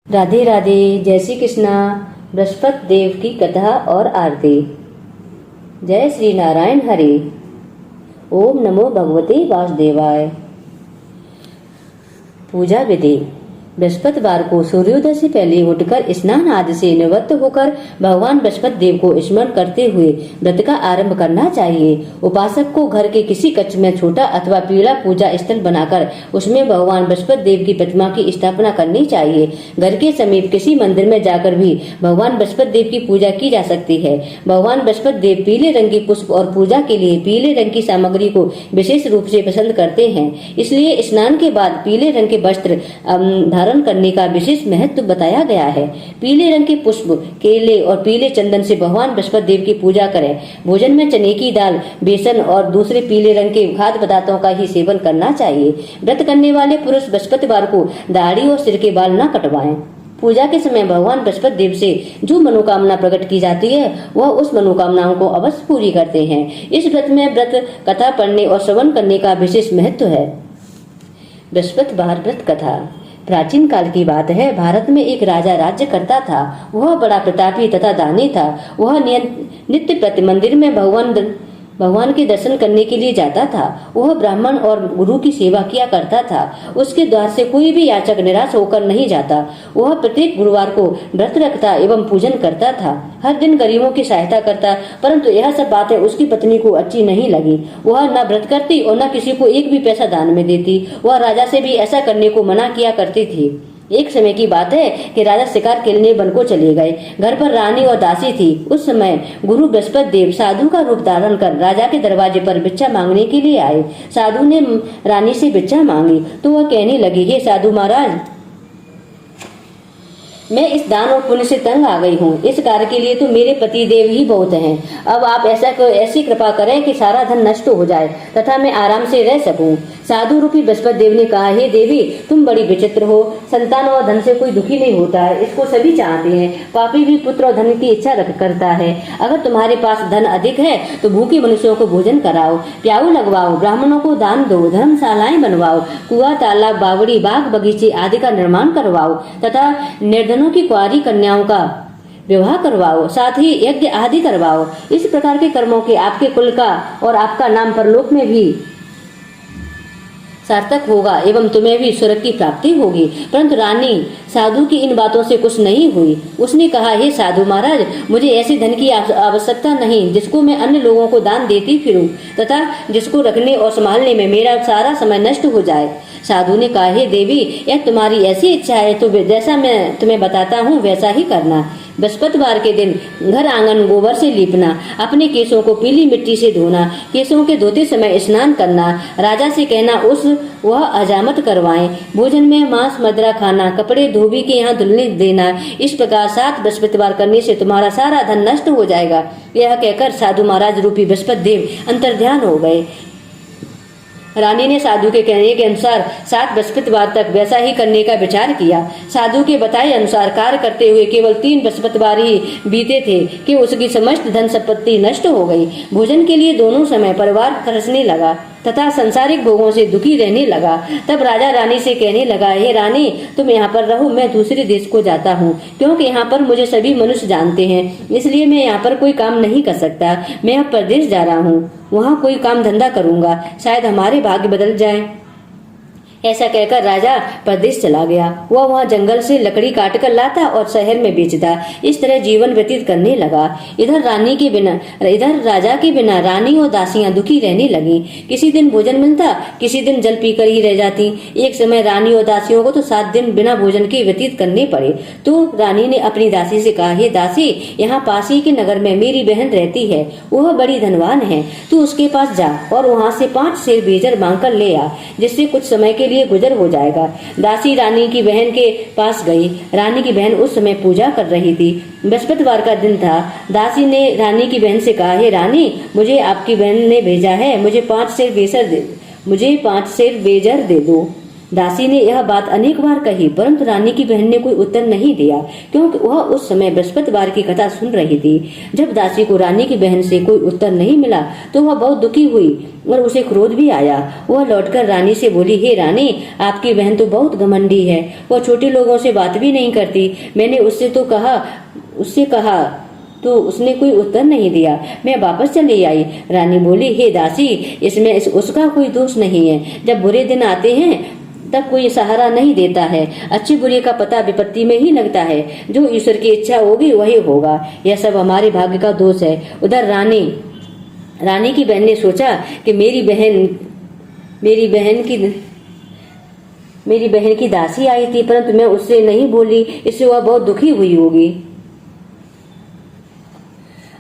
राधे राधे। जय श्री कृष्णा। बृहस्पति देव की कथा और आरती। जय श्री नारायण हरे। ओम नमो भगवते वासुदेवाय। पूजा विधि। बृहस्पतिवार को सूर्योदय से पहले उठकर स्नान आदि से निवृत्त होकर भगवान बृहस्पति देव को स्मरण करते हुए व्रत का आरंभ करना चाहिए। उपासक को घर के किसी कक्ष में छोटा अथवा पीला पूजा स्थल बनाकर उसमें भगवान बृहस्पति देव की प्रतिमा की स्थापना करनी चाहिए। घर के समीप किसी मंदिर में जाकर भी भगवान बृहस्पति देव की पूजा की जा सकती है। भगवान बृहस्पति देव पीले रंग के पुष्प और पूजा के लिए पीले रंग की सामग्री को विशेष रूप से पसंद करते हैं, इसलिए स्नान के बाद पीले रंग के वस्त्र धारण करने का विशेष महत्व बताया गया है। पीले रंग के पुष्प, केले और पीले चंदन से भगवान बृहस्पति देव की पूजा करें। भोजन में चने की दाल, बेसन और दूसरे पीले रंग के खाद्य पदार्थों का ही सेवन करना चाहिए। व्रत करने वाले पुरुष बृहस्पतिवार को दाढ़ी और सिर के बाल न कटवाएं। पूजा के समय भगवान बृहस्पति देव से जो मनोकामना प्रकट की जाती है वह उस मनोकामनाओं को अवश्य पूरी करते हैं। इस व्रत में व्रत कथा पढ़ने और श्रवण करने का विशेष महत्व है। बृहस्पतिवार व्रत कथा। प्राचीन काल की बात है। भारत में एक राजा राज्य करता था। वह बड़ा प्रतापी तथा दानी था। वह नित्य प्रति मंदिर में भगवान के दर्शन करने के लिए जाता था। वह ब्राह्मण और गुरु की सेवा किया करता था। उसके द्वार से कोई भी याचक निराश होकर नहीं जाता। वह प्रत्येक गुरुवार को व्रत रखता एवं पूजन करता था। हर दिन गरीबों की सहायता करता, परंतु यह सब बातें उसकी पत्नी को अच्छी नहीं लगी। वह न व्रत करती और न किसी को एक भी पैसा दान में देती। वह राजा से भी ऐसा करने को मना किया करती थी। एक समय की बात है कि राजा शिकार खेलने वन को चले गए। घर पर रानी और दासी थी। उस समय गुरु बृहस्पति देव साधु का रूप धारण कर राजा के दरवाजे पर भिक्षा मांगने के लिए आए। साधु ने रानी से भिक्षा मांगी तो वह कहने लगी, हे साधु महाराज, मैं इस दान और पुण्य से तंग आ गई हूँ। इस कार्य के लिए तो मेरे पति देव ही बहुत हैं। अब आप ऐसी कृपा करें कि सारा धन नष्ट हो जाए तथा मैं आराम से रह सकूं। साधु रूपी बृहस्पति देव ने कहा, हे देवी, तुम बड़ी विचित्र हो। संतान और धन से कोई दुखी नहीं होता है, इसको सभी चाहते हैं। पापी भी पुत्र और धन की इच्छा करता है। अगर तुम्हारे पास धन अधिक है तो भूखे मनुष्यों को भोजन कराओ, प्याऊ लगवाओ, ब्राह्मणों को दान दो, धर्मशालाएं बनवाओ, कुआं, तालाब, बावड़ी, बाग बगीचे आदि का निर्माण करवाओ तथा निर्धनों की कुंवारी कन्याओं का विवाह करवाओ, साथ ही यज्ञ आदि करवाओ। इस प्रकार के कर्मों के आपके कुल का और आपका नाम परलोक में भी सार्थक होगा एवं तुम्हें भी स्वर्ग की प्राप्ति होगी। परंतु रानी साधु की इन बातों से कुछ नहीं हुई। उसने कहा, हे साधु महाराज, मुझे ऐसे धन की आवश्यकता नहीं जिसको मैं अन्य लोगों को दान देती फिरूं तथा जिसको रखने और संभालने में मेरा सारा समय नष्ट हो जाए। साधु ने कहा, हे देवी, यह तुम्हारी ऐसी इच्छा है तो जैसा मैं तुम्हें बताता हूँ वैसा ही करना। बृहस्पतिवार के दिन घर आंगन गोबर से लीपना, अपने केसों को पीली मिट्टी से धोना, केसों के धोते समय स्नान करना, राजा से कहना वह हजामत करवाएं, भोजन में मांस मदिरा खाना, कपड़े धोबी के यहाँ धुलने देना। इस प्रकार 7 बृहस्पतिवार करने से तुम्हारा सारा धन नष्ट हो जाएगा। यह कहकर साधु महाराज रूपी बृहस्पति देव अंतर्ध्यान हो गए। रानी ने साधु के कहने के अनुसार 7 बृहस्पतिवार तक वैसा ही करने का विचार किया। साधु के बताए अनुसार कार्य करते हुए केवल 3 बृहस्पतिवार ही बीते थे कि उसकी समस्त धन संपत्ति नष्ट हो गई। भोजन के लिए दोनों समय परिवार तरसने लगा तथा संसारिक भोगों से दुखी रहने लगा। तब राजा रानी से कहने लगा, हे रानी, तुम यहाँ पर रहो, मैं दूसरे देश को जाता हूँ, क्योंकि यहाँ पर मुझे सभी मनुष्य जानते हैं, इसलिए मैं यहाँ पर कोई काम नहीं कर सकता। मैं अब परदेश जा रहा हूँ, वहाँ कोई काम धंधा करूंगा, शायद हमारे भाग्य बदल जाए। ऐसा कहकर राजा परदेश चला गया। वह वहाँ जंगल से लकड़ी काट कर लाता और शहर में बेचता। इस तरह जीवन व्यतीत करने लगा। इधर राजा के बिना रानी और दासियां दुखी रहने लगी। किसी दिन भोजन मिलता, किसी दिन जल पीकर ही रह जाती। एक समय रानी और दासियों को तो 7 दिन बिना भोजन के व्यतीत करने पड़े। तो रानी ने अपनी दासी से कहा, हे दासी, यहाँ पास ही के नगर में मेरी बहन रहती है, वह बड़ी धनवान है, तू उसके पास जा और वहाँ से 5 सेर बेजर मांग कर ले आ, जिससे कुछ समय के लिए गुजर हो जाएगा। दासी रानी की बहन के पास गई। रानी की बहन उस समय पूजा कर रही थी। बृहस्पतिवार का दिन था। दासी ने रानी की बहन से कहा, हे रानी, मुझे आपकी बहन ने भेजा है, मुझे 5 सेर बेजर दे दो। दासी ने यह बात अनेक बार कही, परंतु रानी की बहन ने कोई उत्तर नहीं दिया, क्योंकि वह उस समय बृहस्पतिवार की कथा सुन रही थी। जब दासी को रानी की बहन से कोई उत्तर नहीं मिला तो वह बहुत दुखी हुई और उसे क्रोध भी आया। वह लौटकर रानी से बोली, हे रानी, आपकी बहन तो बहुत घमंडी है, वह छोटे लोगों से बात भी नहीं करती। मैंने उससे कहा तो उसने कोई उत्तर नहीं दिया। मैं वापस चली आई। रानी बोली, हे दासी, इसमें उसका कोई दोष नहीं है। जब बुरे दिन आते हैं तब कोई सहारा नहीं देता है। अच्छी बुरे का पता विपत्ति में ही लगता है। जो ईश्वर की इच्छा होगी वही होगा। यह सब हमारे भाग्य का दोष है। उधर रानी की बहन ने सोचा कि मेरी बहन की दासी आई थी, परंतु मैं उससे नहीं बोली, इससे वह बहुत दुखी हुई होगी।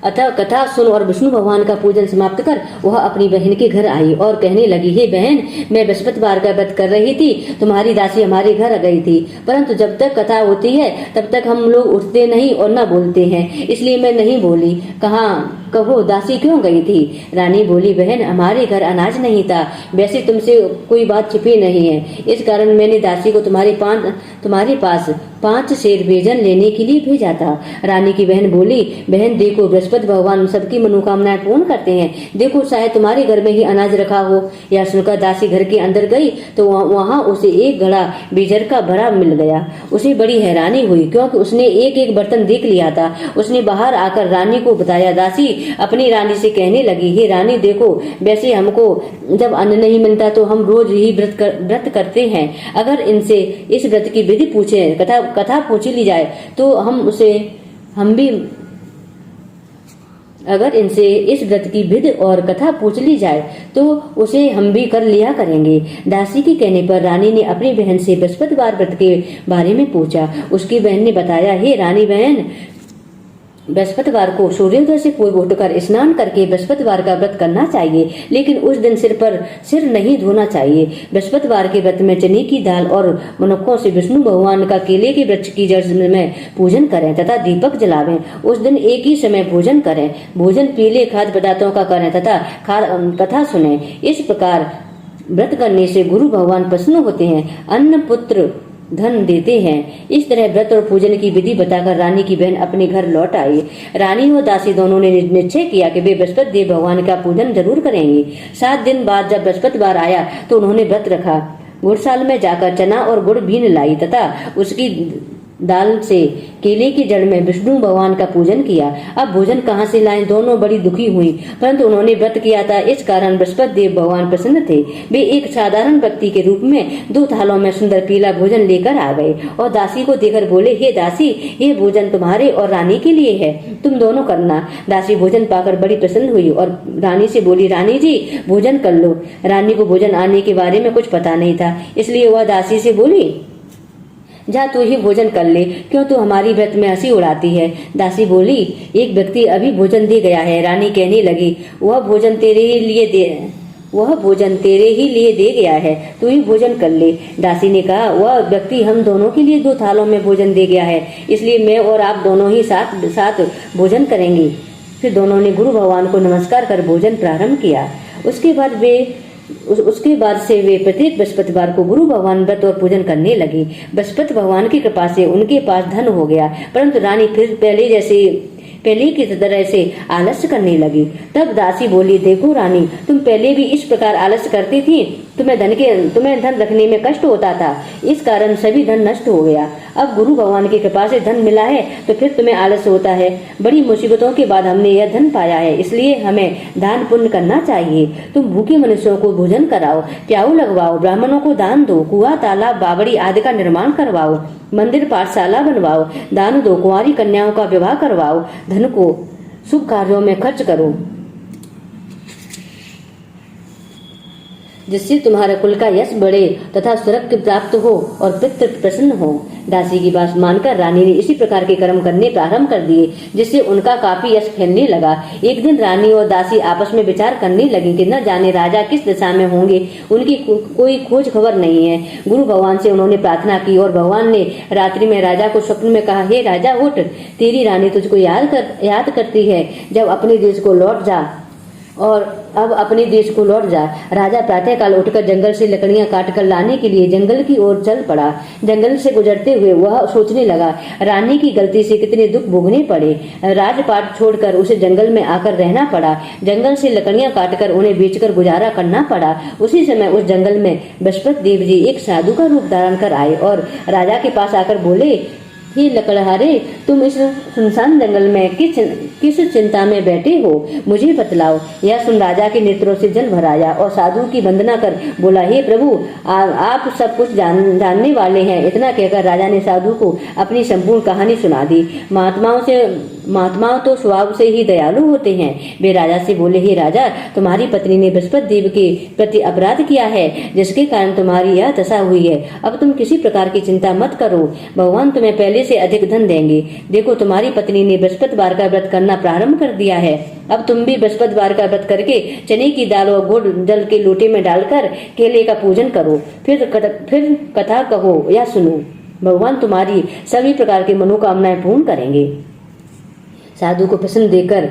अतः कथा सुन और विष्णु भगवान का पूजन समाप्त कर वह अपनी बहन के घर आई और कहने लगी, हे बहन, मैं बृहस्पतिवार का व्रत कर रही थी, तुम्हारी दासी हमारे घर आ गई थी, परंतु जब तक कथा होती है तब तक हम लोग उठते नहीं और न बोलते हैं, इसलिए मैं नहीं बोली। कहो दासी क्यों गई थी? रानी बोली, बहन, हमारे घर अनाज नहीं था, वैसे तुमसे कोई बात छिपी नहीं है, इस कारण मैंने दासी को तुम्हारे पास 5 सेर भोजन लेने के लिए भेजा था। रानी की बहन बोली, बहन देखो, बृहस्पति भगवान सबकी मनोकामनाएं पूर्ण करते हैं, देखो शायद तुम्हारे घर में ही अनाज रखा हो। यह सुनकर दासी घर के अंदर गई तो वहां उसे एक घड़ा बीजर का भरा मिल गया। उसे बड़ी हैरानी हुई, क्योंकि उसने एक एक बर्तन देख लिया था। उसने बाहर आकर रानी को बताया। दासी अपनी रानी से कहने लगी, हे रानी देखो, वैसे हमको जब अन्न नहीं मिलता तो हम रोज ही व्रत करते हैं। अगर इनसे इस व्रत की विधि पूछे, कथा पूछ ली जाए तो अगर इनसे इस व्रत की विधि और कथा पूछ ली जाए तो उसे हम भी कर लिया करेंगे। दासी के कहने पर रानी ने अपनी बहन से बृहस्पतिवार व्रत के बारे में पूछा। उसकी बहन ने बताया, हे रानी बहन, बृहस्पतिवार को सूर्योदय से पूर्व उठकर स्नान करके बृहस्पतिवार का व्रत करना चाहिए, लेकिन उस दिन सिर नहीं धोना चाहिए। बृहस्पतिवार के व्रत में चने की दाल और मनुक्खों से विष्णु भगवान का केले के वृक्ष की जड़ में पूजन करें तथा दीपक जलावें। उस दिन एक ही समय भोजन करें। भोजन पीले खाद्य पदार्थों का करें तथा कथा सुने। इस प्रकार व्रत करने से गुरु भगवान प्रसन्न होते हैं, अन्न पुत्र धन देते हैं। इस तरह व्रत और पूजन की विधि बताकर रानी की बहन अपने घर लौट आई। रानी और दासी दोनों ने निश्चय किया कि वे बृहस्पति देव भगवान का पूजन जरूर करेंगी। 7 दिन बाद जब बृहस्पतिवार आया तो उन्होंने व्रत रखा। गुड़साल में जाकर चना और गुड़ बीन लाई तथा उसकी दाल से केले की जड़ में विष्णु भगवान का पूजन किया। अब भोजन कहाँ से लाएं? दोनों बड़ी दुखी हुई, परंतु उन्होंने व्रत किया था, इस कारण बृहस्पति देव भगवान प्रसन्न थे। वे एक साधारण व्यक्ति के रूप में 2 थालों में सुंदर पीला भोजन लेकर आ गए और दासी को देकर बोले, हे दासी, ये भोजन तुम्हारे और रानी के लिए है, तुम दोनों करना। दासी भोजन पाकर बड़ी प्रसन्न हुई और रानी से बोली, रानी जी भोजन कर लो। रानी को भोजन आने के बारे में कुछ पता नहीं था, इसलिए वह दासी से बोली, जा तू ही भोजन कर ले, क्यों तू हमारी व्रत में हंसी उड़ाती है। दासी बोली, एक व्यक्ति अभी भोजन दे गया है। रानी कहने लगी, वह भोजन तेरे ही लिए दे गया है, तू ही भोजन कर ले। दासी ने कहा, वह व्यक्ति हम दोनों के लिए 2 थालों में भोजन दे गया है, इसलिए मैं और आप दोनों ही साथ भोजन करेंगे। फिर दोनों ने गुरु भगवान को नमस्कार कर भोजन प्रारंभ किया। उसके बाद से वे प्रत्येक बृहस्पतिवार को गुरु भगवान व्रत और पूजन करने लगी। बृहस्पति भगवान की कृपा से उनके पास धन हो गया, परंतु रानी फिर पहले की तरह से आलस्य करने लगी। तब दासी बोली, देखो रानी, तुम पहले भी इस प्रकार आलस्य करती थी, तुम्हें धन रखने में कष्ट होता था, इस कारण सभी धन नष्ट हो गया। अब गुरु भगवान की कृपा से धन मिला है तो फिर तुम्हें आलस्य होता है। बड़ी मुसीबतों के बाद हमने यह धन पाया है, इसलिए हमें दान पुण्य करना चाहिए। तुम भूखे मनुष्यों को भोजन कराओ, प्याऊ लगवाओ, ब्राह्मणों को दान दो, कुआं तालाब बावड़ी आदि का निर्माण करवाओ, मंदिर पाठशाला बनवाओ, दान दो, कुंवारी कन्याओं का विवाह करवाओ, धन को शुभ कार्यों में खर्च करो, जिससे तुम्हारे कुल का यश बढ़े तथा स्वर्ग प्राप्त हो और पितृ प्रसन्न हो। दासी की बात मानकर रानी ने इसी प्रकार के कर्म करने प्रारंभ कर दिए, जिससे उनका काफी यश फैलने लगा। एक दिन रानी और दासी आपस में विचार करने लगी कि न जाने राजा किस दिशा में होंगे, उनकी कोई खोज खबर नहीं है। गुरु भगवान से उन्होंने प्रार्थना की और भगवान ने रात्रि में राजा को स्वप्न में कहा, हे राजा उठ, तेरी रानी तुझको याद करती है, जब अपने देश को लौट जा। और अब अपने देश को लौट जा। राजा प्रातःकाल उठकर जंगल से लकड़ियां काटकर लाने के लिए जंगल की ओर चल पड़ा। जंगल से गुजरते हुए वह सोचने लगा, रानी की गलती से कितने दुख भोगने पड़े। राजपाट छोड़कर उसे जंगल में आकर रहना पड़ा। जंगल से लकड़ियां काटकर उन्हें बेचकर गुजारा करना पड़ा। उसी समय उस जंगल में बृहस्पति देव जी एक साधु का रूप धारण कर आए और राजा के पास आकर बोले, हे लकड़हारे, तुम इस सुनसान जंगल में किस चिंता में बैठे हो, मुझे बतलाओ। यह सुन राजा के नेत्रों से जल भर आया और साधु की वंदना कर बोला, हे प्रभु, आप सब कुछ जानने वाले हैं। इतना कहकर राजा ने साधु को अपनी संपूर्ण कहानी सुना दी। महात्माओं तो स्वभाव से ही दयालु होते हैं। वे राजा से बोले, हे राजा, तुम्हारी पत्नी ने बृहस्पति देव के प्रति अपराध किया है, जिसके कारण तुम्हारी यह दशा हुई है। अब तुम किसी प्रकार की चिंता मत करो, भगवान तुम्हें पहले से अधिक धन देंगे। देखो, तुम्हारी पत्नी ने बृहस्पतिवार का व्रत करना प्रारंभ कर दिया है। अब तुम भी बृहस्पतिवार का व्रत करके चने की दाल और गुड़ जल के लोटे में डालकर केले का पूजन करो। फिर कथा कहो या सुनो। भगवान तुम्हारी सभी प्रकार की मनोकामनाएं पूर्ण करेंगे। साधु को प्रश्न देकर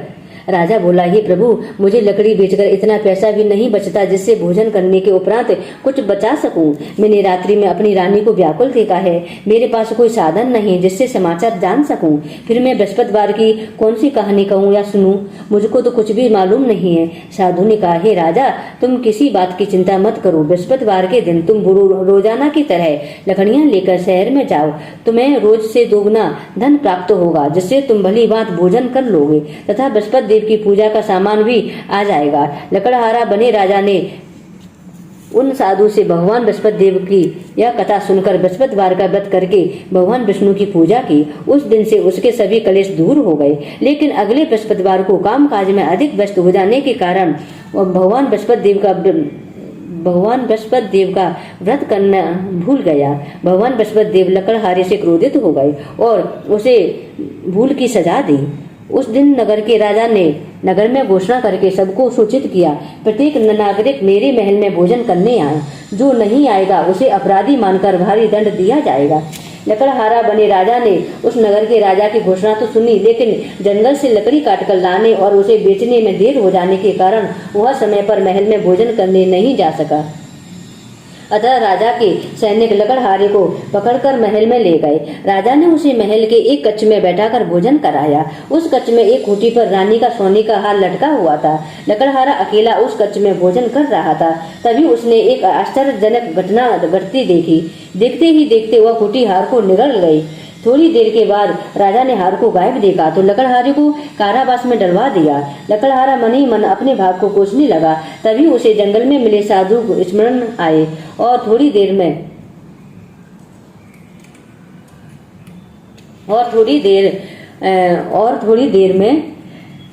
राजा बोला, हे प्रभु, मुझे लकड़ी बेचकर इतना पैसा भी नहीं बचता जिससे भोजन करने के उपरांत कुछ बचा सकूं। मैंने रात्रि में अपनी रानी को व्याकुल देखा है। मेरे पास कोई साधन नहीं जिससे समाचार जान सकूं। फिर मैं बृहस्पतिवार की कौन सी कहानी कहूं या सुनूं? मुझको तो कुछ भी मालूम नहीं है। साधु ने कहा, हे राजा, तुम किसी बात की चिंता मत करो। बृहस्पतिवार के दिन तुम रोजाना की तरह लकड़ियां लेकर शहर में जाओ। तुम्हें रोज से दोगुना धन प्राप्त होगा, जिससे तुम भली बात भोजन कर लोगे तथा बृहस्पति देव की पूजा का सामान भी आ जाएगा। लकड़हारा बने राजा ने उन साधु से भगवान बृहस्पति देव की यह कथा सुनकर बृहस्पतिवार का व्रत करके भगवान विष्णु की पूजा की। उस दिन से उसके सभी कलेश दूर हो गए। लेकिन अगले बृहस्पतिवार को कामकाज में अधिक व्यस्त हो जाने के कारण भगवान बृहस्पति देव का व्रत करना भूल गया। भगवान बृहस्पति देव लकड़हारे से क्रोधित हो गए और उसे भूल की सजा दी। उस दिन नगर के राजा ने नगर में घोषणा करके सबको सूचित किया, प्रत्येक नागरिक मेरे महल में भोजन करने आए। जो नहीं आएगा उसे अपराधी मानकर भारी दंड दिया जाएगा। लकड़हारा बने राजा ने उस नगर के राजा की घोषणा तो सुनी, लेकिन जंगल से लकड़ी काटकर लाने और उसे बेचने में देर हो जाने के कारण वह समय पर महल में भोजन करने नहीं जा सका। अतः राजा के सैनिक लकड़हारे को पकड़कर महल में ले गए। राजा ने उसे महल के एक कक्ष में बैठाकर भोजन कराया। उस कक्ष में एक खूंटी पर रानी का सोने का हार लटका हुआ था। लकड़हारा अकेला उस कक्ष में भोजन कर रहा था। तभी उसने एक आश्चर्यजनक घटना घटती देखी। देखते ही देखते वह खूंटी हार को निगल गई। थोड़ी देर के बाद राजा ने हार को गायब देखा तो लकड़हारे को कारावास में डलवा दिया। लकड़हारा मन ही मन अपने भाग को कोसने लगा। तभी उसे जंगल में मिले साधु स्मरण आए और थोड़ी देर में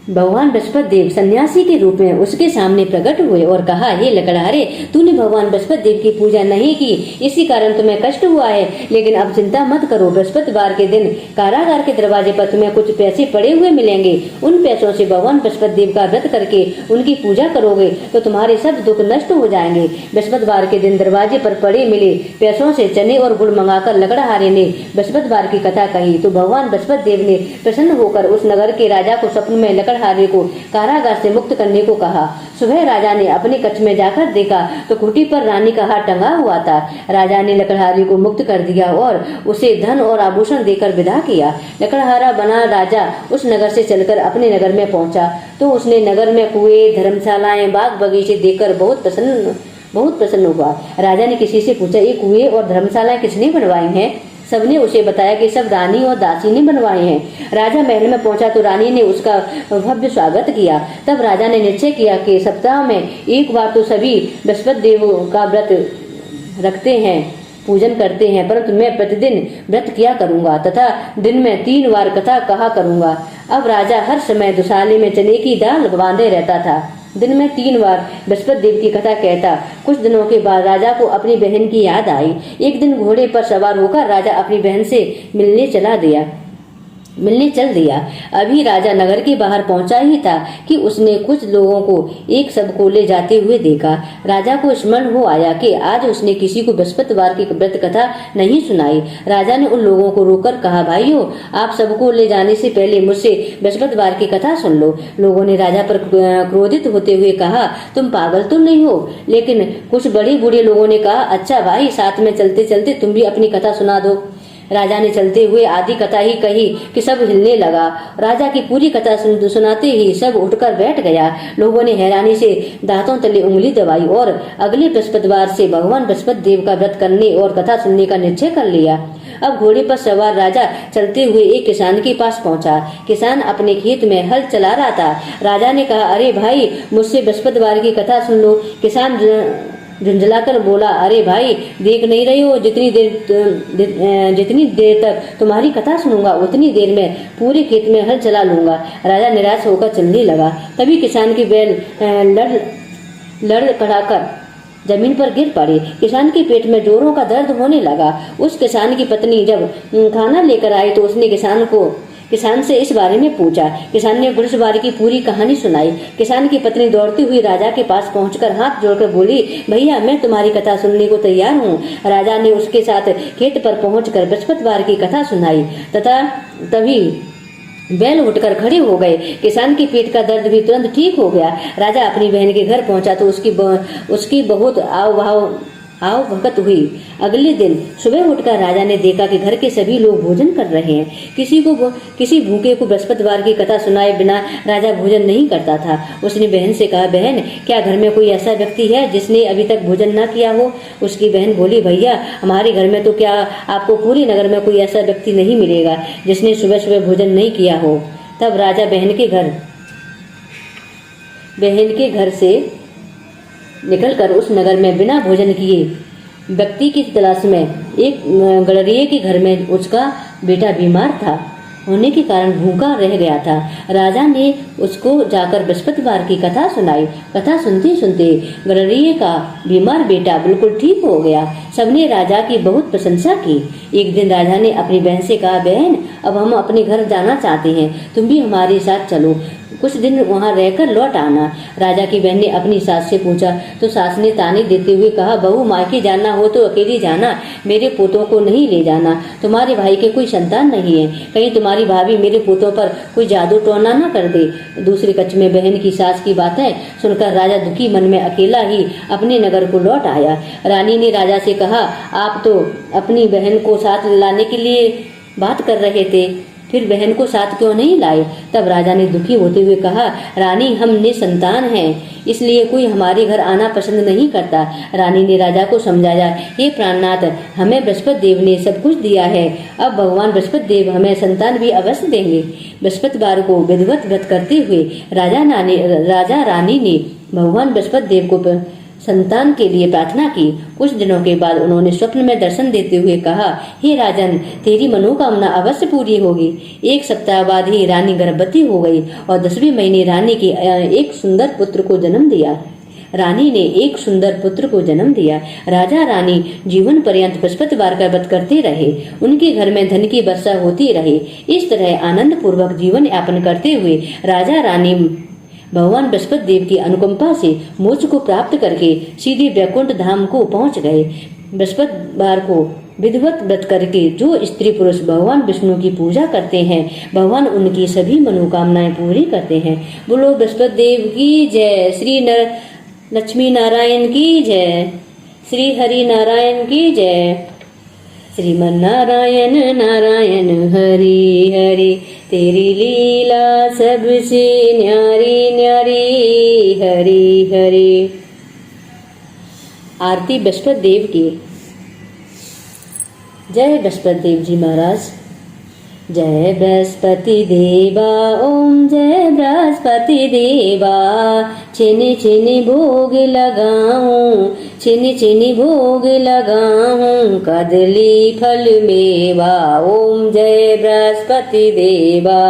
भगवान बृहस्पति देव सन्यासी के रूप में उसके सामने प्रकट हुए और कहा, हे लकड़हारे, तूने भगवान बृहस्पति देव की पूजा नहीं की, इसी कारण तुम्हें कष्ट हुआ है। लेकिन अब चिंता मत करो। बृहस्पतिवार के दिन कारागार के दरवाजे पर तुम्हें कुछ पैसे पड़े हुए मिलेंगे। उन पैसों से भगवान बृहस्पति देव का व्रत करके उनकी पूजा करोगे तो तुम्हारे सब दुख नष्ट हो जाएंगे। बृहस्पतिवार के दिन दरवाजे पर पड़े मिले पैसों से चने और गुड़ मंगाकर लकड़हारे ने बृहस्पतिवार की कथा कही तो भगवान बृहस्पति देव ने प्रसन्न होकर उस नगर के राजा को स्वप्न में लकड़हारे को कारागार से मुक्त करने को कहा। सुबह राजा ने अपने कक्ष में जाकर देखा तो खूंटी पर रानी का हार टंगा हुआ था। राजा ने लकड़हारे को मुक्त कर दिया और उसे धन और आभूषण देकर विदा किया। लकड़हारा बना राजा उस नगर से चलकर अपने नगर में पहुंचा तो उसने नगर में कुएं, धर्मशालाएं, बाग बगीचे देखकर बहुत प्रसन्न हुआ। राजा ने किसी से पूछा, ये कुएं और धर्मशालाएं किसने बनवाई हैं? सबने उसे बताया कि सब रानी और दासी ने बनवाए हैं। राजा महल में पहुंचा तो रानी ने उसका भव्य स्वागत किया। तब राजा ने निश्चय किया कि सप्ताह में एक बार तो सभी बृहस्पति देव का व्रत रखते हैं, पूजन करते हैं, परंतु मैं प्रतिदिन व्रत किया करूंगा तथा दिन में 3 बार कथा कहा करूंगा। अब राजा हर समय दुशाले में चने की दाल बांधे रहता था। दिन में 3 बार बृहस्पति देव की कथा कहता। कुछ दिनों के बाद राजा को अपनी बहन की याद आई। एक दिन घोड़े पर सवार होकर राजा अपनी बहन से मिलने चला गया। मिलने चल दिया। अभी राजा नगर के बाहर पहुंचा ही था कि उसने कुछ लोगों को एक सब को ले जाते हुए देखा। राजा को स्मरण हो आया कि आज उसने किसी को बृहस्पतिवार की व्रत कथा नहीं सुनाई। राजा ने उन लोगों को रोककर कहा, भाइयों, आप सबको ले जाने से पहले मुझसे बृहस्पतिवार की कथा सुन लो। लोगों ने राजा पर क्रोधित होते हुए कहा, तुम पागल तो नहीं हो? लेकिन कुछ बड़े बूढ़े लोगों ने कहा, अच्छा भाई, साथ में चलते चलते तुम भी अपनी कथा सुना दो। राजा ने चलते हुए आधी कथा ही कही कि सब हिलने लगा। राजा की पूरी कथा सुनाते ही सब उठकर बैठ गया। लोगों ने हैरानी से दांतों तले उंगली दबाई और अगले बृहस्पतिवार से भगवान बृहस्पति देव का व्रत करने और कथा सुनने का निश्चय कर लिया। अब घोड़े पर सवार राजा चलते हुए एक किसान के पास पहुंचा। किसान अपने खेत में हल चला रहा था। राजा ने कहा, अरे भाई, मुझसे बृहस्पतिवार की कथा सुन लो। किसान झुंझलाकर बोला, अरे भाई, देख नहीं रही हो जितनी देर तक तुम्हारी कथा सुनूंगा उतनी देर में पूरे खेत में हल चला लूंगा। राजा निराश होकर चलने लगा। तभी किसान के बैल लड़खड़ाकर जमीन पर गिर पड़े। किसान के पेट में जोरों का दर्द होने लगा। उस किसान की पत्नी जब खाना लेकर आई तो उसने किसान से इस बारे में पूछा। किसान ने घुड़सवारी की पूरी कहानी सुनाई। किसान की पत्नी दौड़ती हुई राजा के पास पहुंचकर हाथ जोड़कर बोली, भैया, मैं तुम्हारी कथा सुनने को तैयार हूँ। राजा ने उसके साथ खेत पर पहुंचकर बृहस्पतिवार की कथा सुनाई तथा तभी बैल उठकर खड़े हो गए। किसान के पेट का दर्द भी तुरंत ठीक हो गया। राजा अपनी बहन के घर पहुंचा तो उसकी बहुत आओ भगत हुई। अगले दिन सुबह उठकर राजा ने देखा कि घर के सभी लोग भोजन कर रहे हैं। किसी भूखे को बृहस्पतिवार की कथा सुनाए बिना राजा भोजन नहीं करता था। उसने बहन से कहा, बहन, क्या घर में कोई ऐसा व्यक्ति है जिसने अभी तक भोजन न किया हो? उसकी बहन बोली, भैया, हमारे घर में तो क्या आपको पूरे नगर में कोई ऐसा व्यक्ति नहीं मिलेगा जिसने सुबह सुबह भोजन नहीं किया हो। तब राजा बहन के घर से निकलकर उस नगर में बिना भोजन किए व्यक्ति की तलाश में एक गडरिये के घर में उसका बेटा बीमार था होने के कारण भूखा रह गया था। राजा ने उसको जाकर बृहस्पतिवार की कथा सुनाई। कथा सुनते सुनते गडरिये का बीमार बेटा बिल्कुल ठीक हो गया। सबने राजा की बहुत प्रशंसा की। एक दिन राजा ने अपनी बहन से कहा, बहन, अब हम अपने घर जाना चाहते हैं, तुम भी हमारे साथ चलो, कुछ दिन वहां रहकर लौट आना। राजा की बहन ने अपनी सास से पूछा तो सास ने ताने देते हुए कहा, बहू, मायके जाना हो तो अकेली जाना, मेरे पोतों को नहीं ले जाना। तुम्हारे भाई के कोई संतान नहीं है, कहीं तुम्हारी भाभी मेरे पोतों पर कोई जादू टोना न कर दे। दूसरे कच्छ में बहन की सास की बातें सुनकर राजा दुखी मन में अकेला ही अपने नगर को लौट आया। रानी ने राजा से कहा, आप तो अपनी बहन को साथ लाने के लिए बात कर रहे थे, फिर बहन को साथ क्यों नहीं लाए? तब राजा ने दुखी होते हुए कहा, रानी, हम निसंतान हैं, इसलिए कोई हमारे घर आना पसंद नहीं करता। रानी ने राजा को समझाया, हे प्राणनाथ, हमें बृहस्पति देव ने सब कुछ दिया है, अब भगवान बृहस्पति देव हमें संतान भी अवश्य देंगे। बृहस्पतिवार को विधिवत व्रत करते हुए राजा रानी ने भगवान बृहस्पति देव को संतान के लिए प्रार्थना की। कुछ दिनों के बाद उन्होंने स्वप्न में दर्शन देते हुए कहा, हे राजन, तेरी मनोकामना अवश्य पूरी होगी। एक सप्ताह बाद ही रानी गर्भवती हो गई और 10वें महीने रानी के एक सुंदर पुत्र को जन्म दिया। रानी ने एक सुंदर पुत्र को जन्म दिया। राजा रानी जीवन पर्यंत बृहस्पतिवार का व्रत करते रहे। उनके घर में धन की वर्षा होती रही। इस तरह आनंद पूर्वक जीवन यापन करते हुए राजा रानी भगवान बृहस्पति देव की अनुकंपा से मोक्ष को प्राप्त करके सीधे वैकुंठ धाम को पहुंच गए। बृहस्पतिवार को विधिवत व्रत करके जो स्त्री पुरुष भगवान विष्णु की पूजा करते हैं, भगवान उनकी सभी मनोकामनाएं पूरी करते हैं। बोलो बृहस्पति देव की जय। श्री लक्ष्मी नारायण की जय। श्री हरि नारायण की जय। श्रीमन नारायण नारायण हरि हरि, तेरी लीला सबसे न्यारी न्यारी, हरि हरि। आरती बृहस्पति देव की। जय बृहस्पति देव जी महाराज। जय बृहस्पति देवा, ओम जय बृहस्पति देवा। छिन छिन भोग लगाऊं, छिन छिन भोग लगाऊं, कदली फल मेवा, ओम जय बृहस्पति देवा।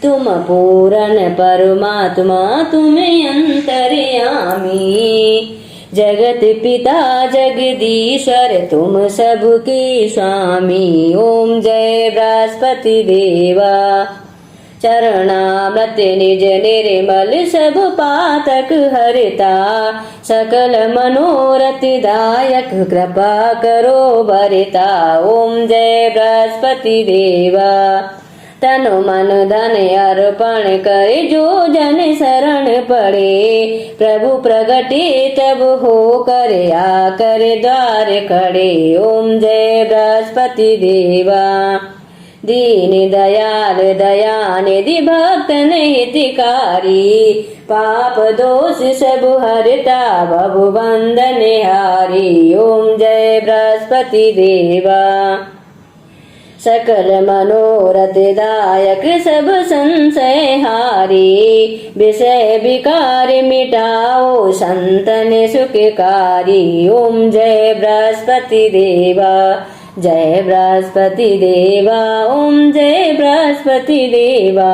तुम पूर्ण परमात्मा, तुम्हें अंतर्यामी, जगत पिता जगदीश्वर तुम सबके स्वामी। ओम जय बृहस्पति देवा। चरणामृत निज निर्मल सब पातक हरता। सकल मनोरथ दायक कृपा करो भरता। ओम जय बृहस्पति देवा। तन मन धन अर्पण करे जो जन शरण पड़े। प्रभु प्रगटे तब हो कर आकर द्वार खड़े। ओम जय बृहस्पति देवा। दीन दयाल दयानिधि भक्तन हितकारी। पाप दोष सब हरता भव बंधन हारी। ओम जय बृहस्पति देवा। सकल मनोरथ दायक सब संशय हारी। विषय विकार मिटाओ संतन सुखकारी। ओम जय बृहस्पति देवा। जय बृहस्पति देवा। ओम जय बृहस्पति देवा।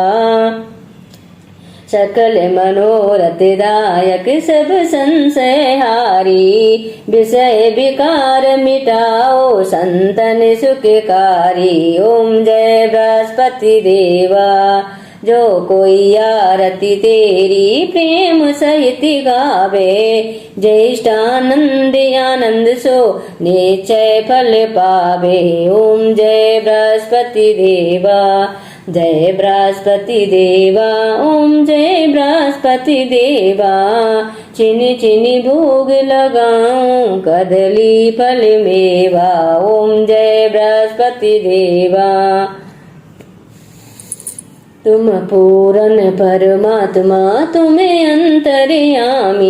सकल मनोरथ दायक सब संशय हारी। विषय विकार मिटाओ संतन सुखकारी। ओम जय बृहस्पति देवा। जो कोई आरती तेरी प्रेम सहित गावे। ज्येष्ठानंद आनंद सो निश्चय फल पावे। ओम जय बृहस्पति देवा। जय बृहस्पति देवा। ओम जय बृहस्पति देवा। चिनि चिनि भोग लगाऊं कदली फल मेवा। ओम जय बृहस्पति देवा। तुम पूर्ण परमात्मा तुम्हें अंतर्यामी।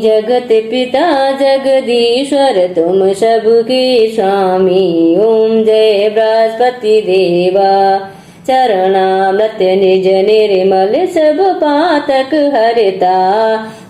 जगत पिता जगदीश्वर तुम सबके स्वामी। ओम जय बृहस्पति देवा। चरणामृत निज निर्मल सब पातक हरता।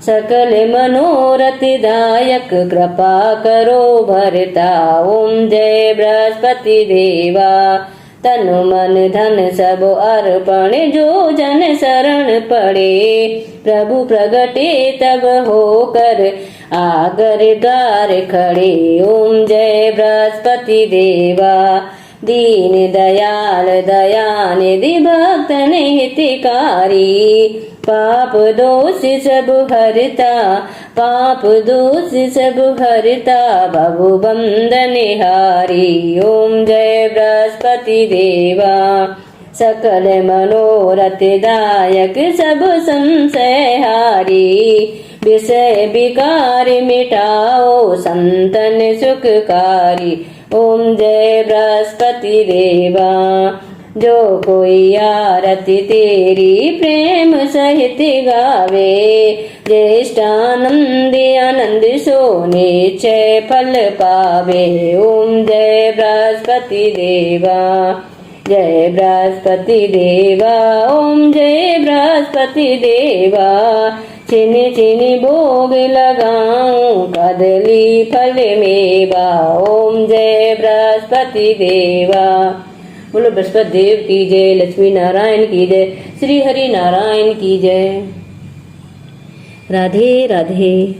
सकल मनोरथ दायक कृपा करो भरता। ओम जय बृहस्पति देवा। तन मन धन सब अर्पण जो जन शरण पड़े। प्रभु प्रगटे तब होकर आगर द्वार खड़े। ओम जय बृहस्पति देवा। दीन दयाल दयानिधि भक्तन हितकारी। पाप दोष सब हरता पाप दोष सब हरता भव बंधन हारी। ओम जय बृहस्पति देवा। सकल मनोरथ दायक सब संशय हारी। विषय विकार मिटाओ संतन सुखकारी। ओम जय बृहस्पति देवा। जो कोई आरती तेरी प्रेम सहित गावे। ज्येष्ठानंद आनंद सो निश्चय फल पावे। ओम जय बृहस्पति देवा। जय बृहस्पति देवा। ओम जय बृहस्पति देवा। चिनि चिनि भोग लगाऊं कदली फल मेवा। ओम जय बृहस्पति देवा। बोलो बृहस्पति देव की जय। लक्ष्मी नारायण की जय। श्री हरि नारायण की जय। राधे राधे।